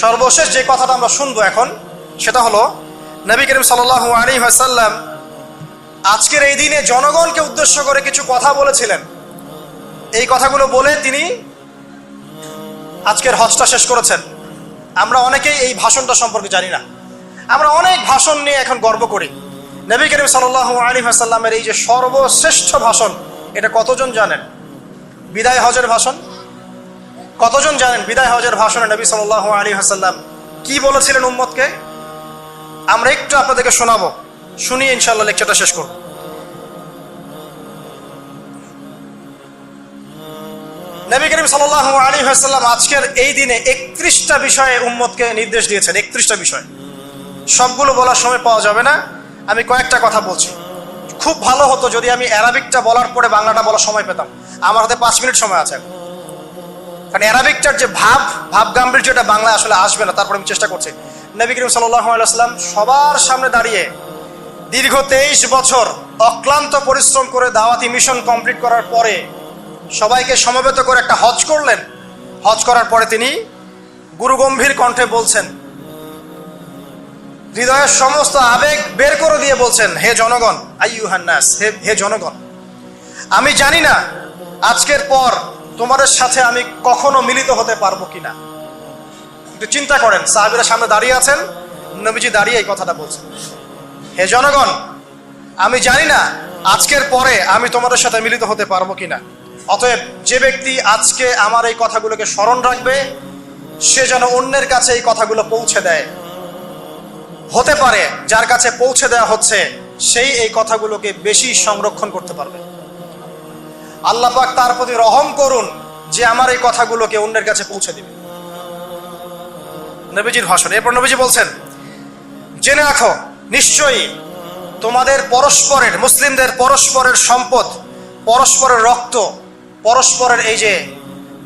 সর্বশেষ যে কথাটা আমরা শুনবো এখন, সেটা হলো নবী করিম সাল্লাল্লাহু আলাইহি ওয়াসাল্লাম আজকের এই দিনে জনগণকে উদ্দেশ্য করে কিছু কথা বলেছিলেন। এই কথাগুলো বলে তিনি আজকের হজটা শেষ করেছেন। আমরা অনেকেই এই ভাষণটা সম্পর্কে জানি না। আমরা অনেক ভাষণ নিয়ে এখন গর্ব করি। নবী করিম সাল্লাল্লাহু আলাইহি ওয়াসাল্লামের এই যে সর্বশ্রেষ্ঠ ভাষণ, এটা কতজন জানেন? বিদায় হজের ভাষণ। কতজন জানেন বিদায় হজের ভাষণে নবী সাল্লাল্লাহু আলাইহি ওয়াসাল্লাম কি বলেছিলেন উম্মতকে? আমরা একটু আপনাদেরকে শোনাবো, শুনিয়ে ইনশাআল্লাহ লেকচারটা শেষ করব। নবী করিম সাল্লাল্লাহু আলাইহি ওয়াসাল্লাম আজকের এই দিনে 31টা বিষয়ে উম্মতকে নির্দেশ দিয়েছেন। 31টা বিষয়, সবগুলো বলার সময় পাওয়া যাবে না, আমি কয়েকটা কথা বলছি। খুব ভালো হতো যদি আমি অ্যারাবিকটা বলার পরে বাংলাটা বলার সময় পেতাম। আমার হাতে 5 মিনিট সময় আছে, কারণ অ্যারাবিকটার যে ভাব গাম্ভীর্য এটা বাংলা আসলে আসবে না। তারপরে আমি চেষ্টা করছি। নবী করিম সাল্লাল্লাহু আলাইহি ওয়াসাল্লাম সবার সামনে দাঁড়িয়ে দীর্ঘ 23 বছর অক্লান্ত পরিশ্রম করে দাওয়াতি মিশন কমপ্লিট করার পরে সবাইকে সমবেত করে একটা হজ করলেন। হজ করার পরে তিনি গুরুগম্ভীর কণ্ঠে বলছেন, হৃদয়ের সমস্ত আবেগ বের করে দিয়ে বলছেন, হে জনগণ, আইয়ুহান নাস, হে জনগণ, আমি জানি না আজকের পর তোমাদের সাথে আমি কখনো মিলিত হতে পারবো কিনা। একটু চিন্তা করেন, সাহাবীরা সামনে দাঁড়িয়ে আছেন, নবীজি দাঁড়িয়ে এই কথাটা বলছেন, হে জনগণ, আমি জানি না আজকের পরে আমি তোমাদের সাথে মিলিত হতে পারবো কিনা। অতএব যে ব্যক্তি আজকে আমার এই কথাগুলোকে স্মরণ রাখবে, সে যেন অন্যের কাছে এই কথাগুলো পৌঁছে দেয়। হতে পারে যার কাছে পৌঁছে দেওয়া হচ্ছে সেই এই কথাগুলোকে বেশি সংরক্ষণ করতে পারবে। আল্লাহ পাক তার প্রতি রহম করুন যে আমার এই কথাগুলোকে অন্যের কাছে পৌঁছে দিবে। নবীজির ভাষণ। এরপর নবীজি বলছেন, জেনে রাখো নিশ্চয়ই তোমাদের পরস্পরের, মুসলিমদের পরস্পরের সম্পদ, পরস্পরের রক্ত, পরস্পরের এই যে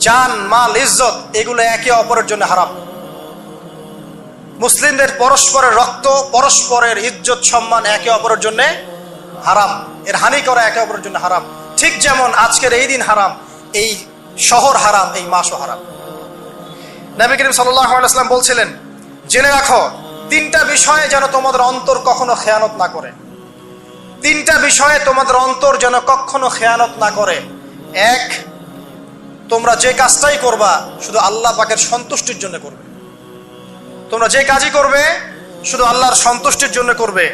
জান মাল ইজ্জত, এগুলো একে অপরের জন্য হারাম। মুসলিমদের পরস্পরের রক্ত, পরস্পরের ইজ্জত সম্মান একে অপরের জন্য হারাম। এর হানি করা একে অপরের জন্য হারাম। ঠিক যেমন আজকের এই দিন হারাম, এই শহর হারাম, এই মাসও হারাম। নবী করিম সাল্লাল্লাহু আলাইহি ওয়াসাল্লাম বলছিলেন, জেনে রাখো 3টা বিষয়ে যেন তোমাদের অন্তর কখনো খেয়ানত না করে। 3টা বিষয়ে তোমাদের অন্তর যেন কখনো খেয়ানত না করে। 1, তোমরা যে কাজটাই করবা শুধু আল্লাহ পাকের সন্তুষ্টির জন্য করবে। তোমরা যে কাজই করবে শুধু আল্লাহর সন্তুষ্টির জন্য করবে।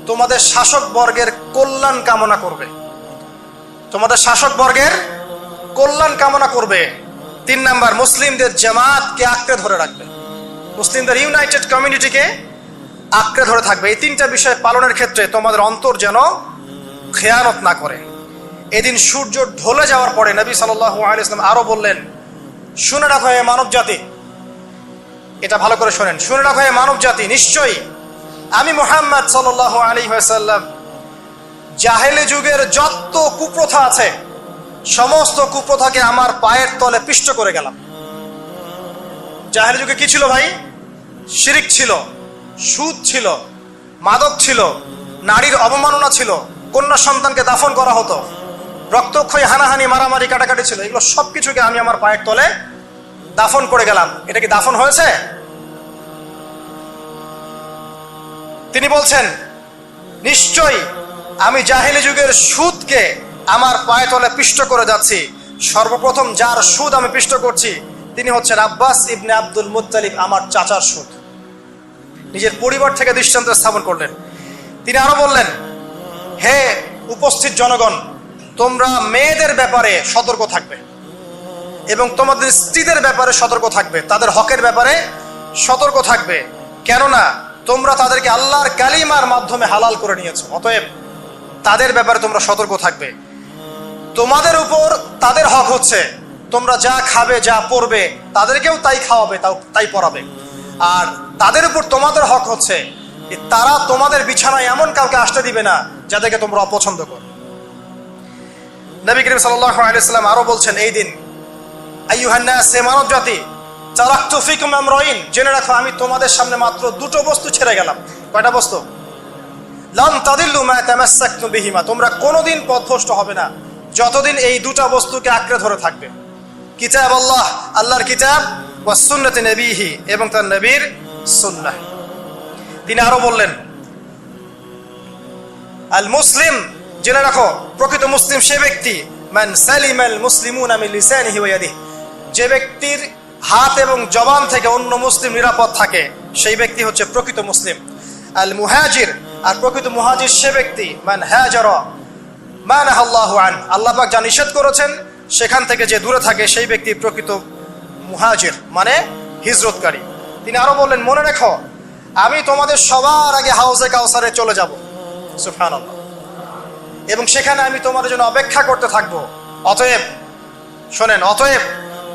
তোমাদের শাসক বর্গের কল্যাণ কামনা করবে। তোমাদের শাসক বর্গের কল্যাণ কামনা করবে। 3 নাম্বার, মুসলিমদের জামাতকে আঁকড়ে ধরে রাখবে। মুসলিমদের ইউনাইটেড কমিউনিটিকে আঁকড়ে ধরে থাকবে। এই 3টা বিষয় পালনের ক্ষেত্রে তোমাদের অন্তর যেন খেয়ানত না করে। এদিন সূর্য ঢলে যাওয়ার পরে নবী সাল্লাল্লাহু আলাইহি ওয়াসাল্লাম আরো বললেন, শুনে রাখো হে মানব জাতি, এটা ভালো করে শোনেন, শুনে রাখো হে মানব জাতি, নিশ্চয়ই আমি মুহাম্মদ সাল্লাল্লাহু আলাইহি ওয়াসাল্লাম জাহেলি যুগের যত কুপ্রথা আছে সমস্ত কুপ্রথাকে আমার পায়ের তলে পিষ্ট করে গেলাম। জাহেলি যুগে কি ছিল ভাই? শিরিক ছিল, সুদ ছিল, মাদক ছিল, নারীর অবমাননা ছিল, কন্যা সন্তানকে দাফন করা হতো, রক্তক্ষয়ী, হানাহানি, মারামারি, কাটাকাটি ছিল। এগুলো সবকিছুকে আমি আমার পায়ের তলে দাফন করে গেলাম। এটা কি দাফন হয়েছে? তিনি বলছেন, নিশ্চয়ই আমি জাহেলি যুগের সুদকে আমার পায়ে তলে পিষ্ট করে যাচ্ছি। সর্বপ্রথম যার সুদ আমি পিষ্ট করছি তিনি হচ্ছেন আব্বাস ইবনে আব্দুল মুত্তালিব, আমার চাচার সুদ। নিজের পরিবার থেকে দৃষ্টান্ত স্থাপন করলেন। তিনি আরো বললেন, হে উপস্থিত জনগণ, তোমরা মেয়েদের ব্যাপারে সতর্ক থাকবে এবং তোমাদের স্ত্রীদের ব্যাপারে সতর্ক থাকবে, তাদের হকের ব্যাপারে সতর্ক থাকবে, কেননা তোমরা তাদেরকে আল্লাহর কালিমার মাধ্যমে হালাল করে নিয়েছো। অতএব তাদের ব্যাপারে তোমরা সতর্ক থাকবে। তোমাদের উপর তাদের হক হচ্ছে তোমরা যা খাবে, যা পরবে, তাদেরকেও তাই খাওয়াবে, তাই পরাবে। আর তাদের উপর তোমাদের হক হচ্ছে তারা তোমাদের বিছানায় এমন কাউকে আসতে দিবে না যাদেরকে তোমরা অপছন্দ করো। নবী করিম সাল্লাল্লাহু আলাইহি ওয়াসাল্লাম আরো বলছেন, এই দিন আইয়ুহান নাস, হে মানব জাতি, তারাকতু ফিকুম আমরাইন, জেনে রাখো আমি তোমাদের সামনে মাত্র 2টো বস্তু ছেড়ে গেলাম। কয়টা বস্তু? লান তাদিল্লু মা তামাসসাকতুম বিহিমা, তোমরা কোনোদিন পথভ্রষ্ট হবে না যতদিন এই 2টা বস্তুকে আঁকড়ে ধরে থাকবে। কিতাব আল্লাহ, আল্লাহর কিতাব, ওয়া সুন্নতি নবীহি, এবং তার নবীর সুন্নাহ। তিনি আরো বললেন, আল মুসলিম, জেনে রাখো প্রকৃত মুসলিম সে ব্যক্তি, মান সালিমাল মুসলিমুনা মিন লিসানিহি ওয়া ইয়াদিহি, যে ব্যক্তির হাত এবং জবান থেকে অন্য মুসলিম নিরাপদ থাকে, সেই ব্যক্তি হচ্ছে প্রকৃত মুসলিম। আল মুহাজির, আর প্রকৃত মুহাজির সে ব্যক্তি, মান হাজারা মা নাহাল্লাহু আন, আল্লাহ পাক যা নিষেধ করেছেন সেখান থেকে যে দূরে থাকে, সেই ব্যক্তি প্রকৃত মুহাজির, মানে হিজরতকারী। তিনি আরো বললেন, মনে রেখো আমি তোমাদের সবার আগে হাউজে কাউসারে চলে যাব, সুবহানাল্লাহ, এবং সেখানে আমি তোমাদের জন্য অপেক্ষা করতে থাকবো। অতএব শোনেন, অতএব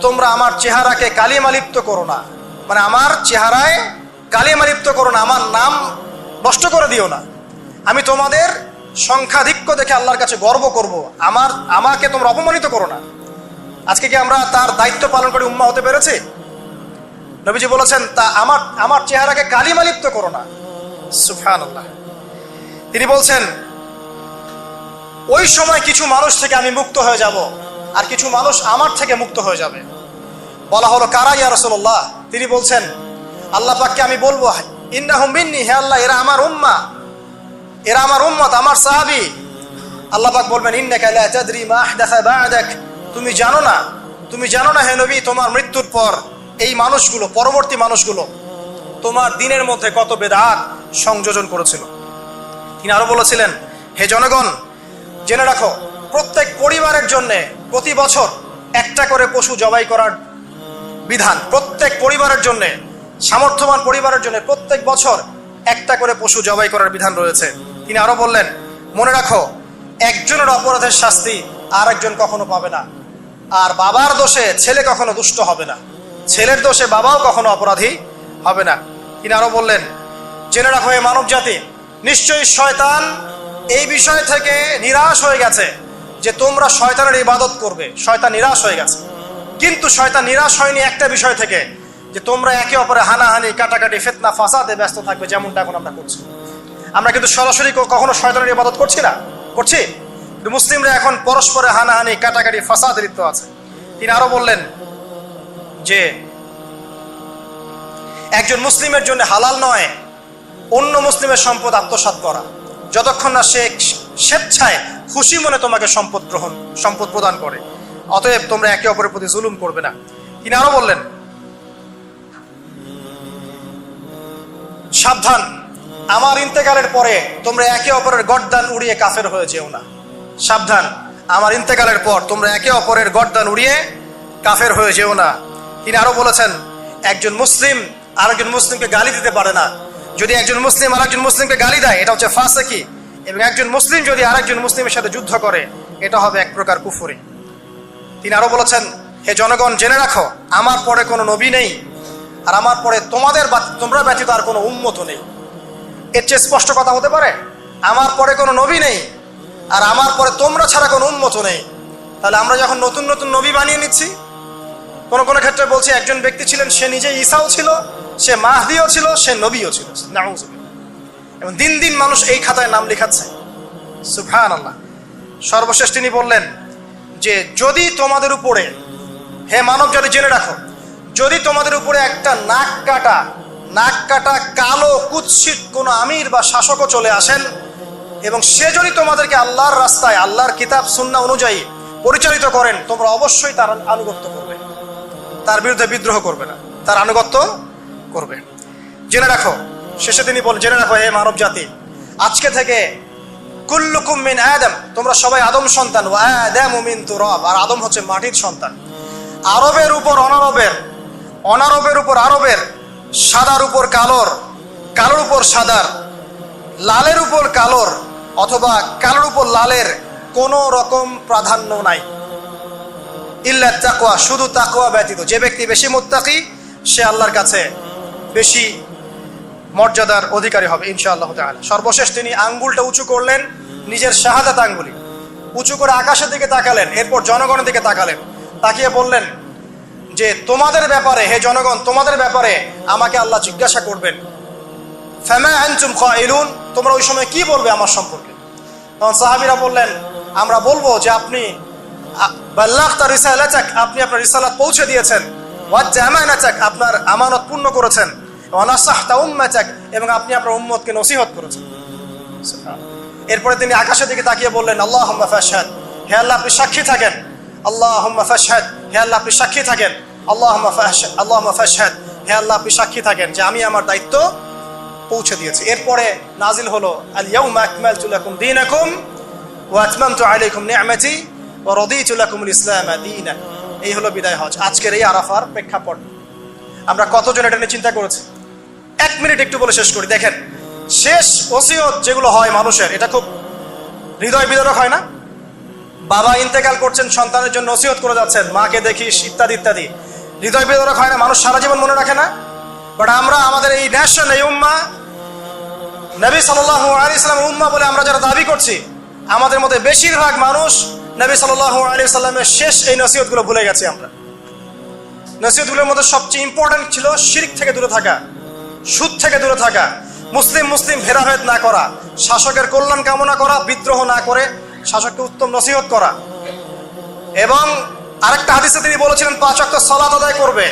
তোমরা আমার চেহারাকে কালিমালিপ্ত করো না, মানে আমার চেহারায় কালিমালিপ্ত করো না, আমার নাম নষ্ট করে দিও না। আমি তোমাদের সংখ্যাধিক্য দেখে আল্লাহর কাছে গর্ব করব, আমাকে তোমরা অপমানিত করো না। আজকে কি আমরা তার দায়িত্ব পালন করে উম্মাহ হতে পেরেছি? নবীজি বলেছেন, তা আমার চেহারাকে কালিমালিপ্ত করো না, সুবহানাল্লাহ। তিনি বলছেন, ওই সময় কিছু মানুষ থেকে আমি মুক্ত হয়ে যাব, আর কিছু মানুষ আমার থেকে মুক্ত হয়ে যাবে। বলা হলো, কারা ইয়া রাসূলুল্লাহ? তিনি বলছেন, আল্লাহ পাককে আমি বলবো, ইন্নাহুম মিন্নি, হে আল্লাহ এরা আমার উম্মাহ, এরা আমার উম্মত, আমার সাহাবী। আল্লাহ পাক বলবেন, ইন্নাকা লা তাদরি মা আহদাসা বা'দাক, তুমি জানো না হে নবী, তোমার মৃত্যুর পর এই মানুষগুলো, পরবর্তী মানুষগুলো তোমার দিনের মধ্যে কত বেদাত সংযোজন করেছিল। তিনি আরো বলেছিলেন, হে জনগণ জেনে রাখো, প্রত্যেক পরিবারের জন্য প্রতি বছর একটা করে পশু জবাই করার বিধান, প্রত্যেক পরিবারের জন্য, সামর্থ্যবান পরিবারের জন্য প্রত্যেক বছর একটা করে পশু জবাই করার বিধান রয়েছে। তিনি আরো বললেন, মনে রাখো একজনের অপরাধের শাস্তি আর একজন কখনো পাবে না, আর বাবার দোষে ছেলে কখনো দুষ্ট হবে না, ছেলের দোষে বাবাও কখনো অপরাধী হবে না। তিনি আরো বললেন, জেনে রাখো হে মানব জাতি, নিশ্চয়ই শয়তান এই বিষয় থেকে নিরাশ হয়ে গেছে যে তোমরা শয়তানের ইবাদত করবে। শয়তান নিরাশ হয়ে গেছে, কিন্তু শয়তান নিরাশ হয়নি একটা বিষয় থেকে, যে তোমরা একে অপরে হানাহানি, কাটাকাটি, ফিতনা, ফাসাদে ব্যস্ত থাকবে, যেমনটা এখন আমরা করছি। আমরা কিন্তু সরাসরি কখনো শয়তানের ইবাদত করছি, কিন্তু মুসলিমরা এখন পরস্পরে হানাহানি, কাটাকাটি, ফাসাদে লিপ্ত আছে। তিনি আরো বললেন যে একজন মুসলিমের জন্য হালাল নয় অন্য মুসলিমের সম্পদ আত্মসাৎ করা, যতক্ষণ না সে স্বেচ্ছায় খুশি মনে তোমাকে সম্পদ প্রদান করে। অতএব তোমরা একে অপরের প্রতি জুলুম করবে না। তিনি আরো বললেন, সাবধান, আমার ইন্তেকালের পরে তোমরা একে অপরের গর্দান উড়িয়ে কাফের হয়ে যেও না। সাবধান, আমার ইন্তেকালের পর তোমরা একে অপরের গর্দান উড়িয়ে কাফের হয়ে যেও না। তিনি আরো বলেছেন, একজন মুসলিম আরেকজন মুসলিমকে গালি দিতে পারে না। যদি একজন মুসলিম আরেকজন মুসলিমকে গালি দেয়, এটা হচ্ছে ফাসিকি, এবং একজন মুসলিম যদি আরেকজন মুসলিমের সাথে যুদ্ধ করে, এটা হবে এক প্রকার কুফরি। তিনি আরো বলেছেন, হে জনগণ জেনে রাখো, আমার পরে কোনো নবী নেই, আর আমার পরে তোমরা ব্যতীত আর কোনো উম্মত নেই। এর চেয়ে স্পষ্ট কথা হতে পারে? আমার পরে কোনো নবী নেই, আর আমার পরে তোমরা ছাড়া কোনো উম্মত নেই। তাহলে আমরা যখন নতুন নতুন নবী বানিয়ে নিচ্ছি, কোনো কোনো ক্ষেত্রে বলছি একজন ব্যক্তি ছিলেন, সে নিজে ঈসাও ছিল, সে মাহদিও ছিল, সে নবীও ছিল, নাউযুবিল্লাহ। এবং দিন দিন মানুষ এই খাতায় নাম লেখাচ্ছে, সুবহানাল্লাহ। সর্বশেষ তিনি বললেন যে যদি তোমাদের উপরে, হে মানব জাতি জেনে রাখো, যদি তোমাদের উপরে একটা নাক কাটা কালো কুৎসিত কোনো আমির বা শাসকও চলে আসেন, এবং সে যদি তোমাদেরকে আল্লাহর রাস্তায়, আল্লাহর কিতাব সুন্নাহ অনুযায়ী পরিচালিত করেন, তোমরা অবশ্যই তার আনুগত্য করবে, তার বিরুদ্ধে বিদ্রোহ করবে না, তার আনুগত্য করবে। জেনে রাখো, শেষে তিনি বলেন, জেনে রাখো হে মানব জাতি, আজকে থেকে কুল্লুকুম মিন আদম, তোমরা সবাই আদম সন্তান, ওয়া আদামু মিন তুরাব, আর আদম হচ্ছে মাটির সন্তান। আরবের উপর অনারবের, অনারবের উপর আরবের, সাদার উপর কালোর, কালোর উপর সাদার, লালের উপর কালোর, অথবা কালোর উপর লালের কোনো রকম প্রাধান্য নাই। ইল্লা তাকওয়া, শুধু তাকওয়া ব্যতীত। যে ব্যক্তি বেশি মুত্তাকি, সে আল্লাহর কাছে বেশি মর্যাদার অধিকারী হবে ইনশাআল্লাহ তাআলা। সর্বশেষ তিনি আঙ্গুলটা উঁচু করলেন, নিজের শাহাদাত আঙ্গুলি উঁচু করে আকাশের দিকে তাকালেন, এরপর জনগণের দিকে তাকালেন, তাকিয়ে বললেন যে তোমাদের ব্যাপারে, হে জনগণ, তোমাদের ব্যাপারে আমাকে আল্লাহ জিজ্ঞাসা করবেন। ফামা আনতুম কাইলুন, তোমরা ওই সময় কি বলবে আমার সম্পর্কে? তখন সাহাবীরা বললেন, আমরা বলবো যে আপনি বাল্লাগতা রিসালাতাক, আপনি আপনার রিসালাত পৌঁছে দিয়েছেন। ওয়াজ্জা আমানাতাক, আপনার আমানত পূর্ণ করেছেন। ওয়া নাসাহতা উম্মাতাক, এবং আপনি আপনার উম্মতকে নসিহত করেছেন। এরপরে তিনি আকাশের দিকে তাকিয়ে বললেন, আল্লাহুম্মা ফাশহাদ, হে আল্লাহ আপনি সাক্ষী থাকেন। আল্লাহুম্মা ফাশহাদ, হে আল্লাহ আপনি সাক্ষী থাকেন। আল্লাহুম্মা ফাশহাদ, হে আল্লাহ আপনি সাক্ষী থাকেন যে আমি আমার দায়িত্ব পৌঁছে দিয়েছি। এরপরে নাজিল হলো আল ইয়াউমা আকমালতু লাকুম দীনাকুম ওয়া আতমামতু আলাইকুম নি'মাতি ওয়া রাদিতু লাকুমুল ইসলাম দীনা। এই হলো বিদায় হজ, আজকের এই আরাফার প্রেক্ষাপট। আমরা কতজন এটা নিয়ে চিন্তা করেছি? 1 মিনিট একটু বলে শেষ করি। দেখেন, শেষ ওসিয়ত যেগুলো হয় মানুষের, এটা খুব হৃদয় বিদারক হয় না? বাবা ইন্তেকাল করছেন, সন্তানের জন্য ওসিয়ত করে যাচ্ছেন, মাকে দেখিস ইত্যাদি ইত্যাদি। হৃদয় বিদারক হয় না? মানুষ সারা জীবন মনে রাখে না? বাট আমরা আমাদের এই ন্যাশন, এই উম্মাহ, নবী সাল্লাল্লাহু আলাইহি সাল্লামের উম্মাহ বলে আমরা যারা দাবি করছি, আমাদের মধ্যে বেশিরভাগ মানুষ নবী সাল্লাল্লাহু আলাইহি সাল্লামের শেষ এই নসিহতগুলো ভুলে গেছি আমরা। নসিহতগুলোর মধ্যে সবচেয়ে ইম্পর্টেন্ট ছিল শিরক থেকে দূরে থাকা, সুদ থেকে দূরে থাকা, মুসলিম ভেদাভেদ না করা, শাসকের কল্যাণ কামনা করা, বিদ্রোহ না করে শাসককে উত্তম নসিহত করা। এবং আরেকটা হাদিসে তিনি বলেছিলেন 5 ওয়াক্ত সালাত আদায় করবে,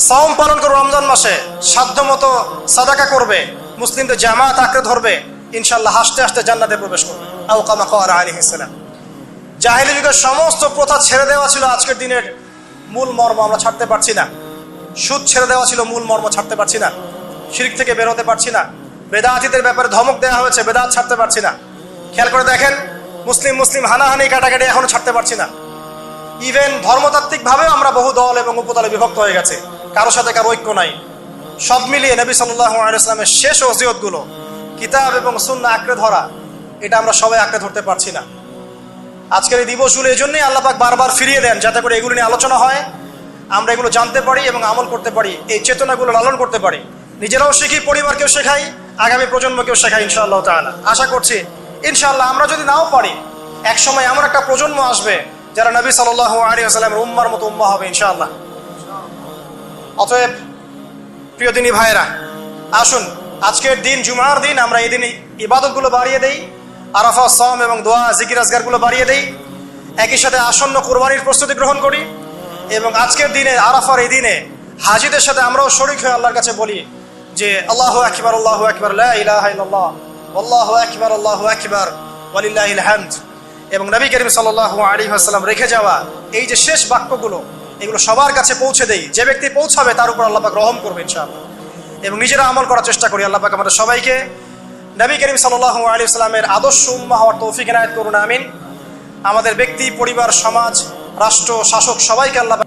সাওম পালন করবে, রমজান মাসে সাধ্যমতো সাদাকা করবে, মুসলিমদের জামাত আঁকড়ে ধরবে, ইনশাআল্লাহ হাসতে হাসতে জান্নাতে প্রবেশ করবে। আও কামা ক্বালা আলাইহিস সালাম। জাহেলি যুগের সমস্ত প্রথা ছেড়ে দেওয়া ছিল আজকের দিনের মূল মর্ম, আমরা ছাড়তে পারছি না। সুদ ছেড়ে দেওয়া ছিল মূল মর্ম, ছাড়তে পারছি না। শিরক থেকে বের হতে পারছি না। বেদাতীদের ব্যাপারে ধমক দেওয়া হয়েছে, বেদাত ছাড়তে পারছি না। খেয়াল করে দেখেন, মুসলিম হানাহানি কাটাকাটি এখনো ছাড়তে পারছি না। ইভেন ধর্মতাত্ত্বিক ভাবেও আমরা বহু দল এবং উপদলে বিভক্ত হয়ে গেছে, কারোর সাথে কারো ঐক্য নাই। সব মিলিয়ে নবী সাল্লাল্লাহু আলাইহি ওয়াসাল্লামের শেষ ওসিয়তগুলো, কিতাব এবং সুন্নাহ আঁকড়ে ধরা, এটা আমরা সবাই আঁকড়ে ধরতে পারছি না। আজকের এই দিবসগুলো এই জন্যই আল্লাহ পাক বারবার ফিরিয়ে দেন, যাতে করে এগুলো নিয়ে আলোচনা হয়, আমরা এগুলো জানতে পারি এবং আমল করতে পারি, এই চেতনাগুলো লালন করতে পারি, নিজেরাও শিখি, পরিবারকেও শেখাই, আগামী প্রজন্মকেও শেখাই ইনশাআল্লাহ তাআলা। আশা করছি ইনশাআল্লাহ আমরা যদি নাও পারি, এক সময় এমন একটা প্রজন্ম আসবে যারা নবী সাল্লাল্লাহু আলাইহি ওয়াসাল্লামের উম্মার মতো উম্মাহ হবে ইনশাআল্লাহ। অতএব প্রিয় দিনী ভাইয়েরা, আসুন আজকের দিন, জুমার দিন, আমরা এই দিনে ইবাদতগুলো বাড়িয়ে দেই, আরাফা, সাওম এবং দোয়া, জিকির আজকারগুলো বাড়িয়ে দেই, একই সাথে আসন্ন কুরবানির প্রস্তুতি গ্রহণ করি। এবং আজকের দিনে, আরাফার এই দিনে হাজিদের সাথে আমরাও শরীক হয়ে আল্লাহর কাছে বলি যে আল্লাহু আকবার, আল্লাহু আকবার, লা ইলাহা ইল্লাল্লাহ, আল্লাহু আকবার, আল্লাহু আকবার, ওয়ালিল্লাহিল হামদ। এবং নবী করিম সাল্লাল্লাহু আলাইহি ওয়াসাল্লাম রেখে যাওয়া এই যে শেষ বাক্যগুলো, এগুলো সবার কাছে পৌঁছে দেই। যে ব্যক্তি পৌঁছাবে তার উপর আল্লাহ পাক রহম করবে ইনশাআল্লাহ। এবং নিজেরা আমল করার চেষ্টা করি। আল্লাহ পাক আমাদের সবাইকে নবী করিম সাল্লাল্লাহু আলাইহি ওয়াসাল্লামের আদর্শ উম্মাহ হওয়ার তৌফিক এনায়েত করুন, আমিন। আমাদের ব্যক্তি, পরিবার, সমাজ, রাষ্ট্র, শাসক সবাইকে আল্লাহ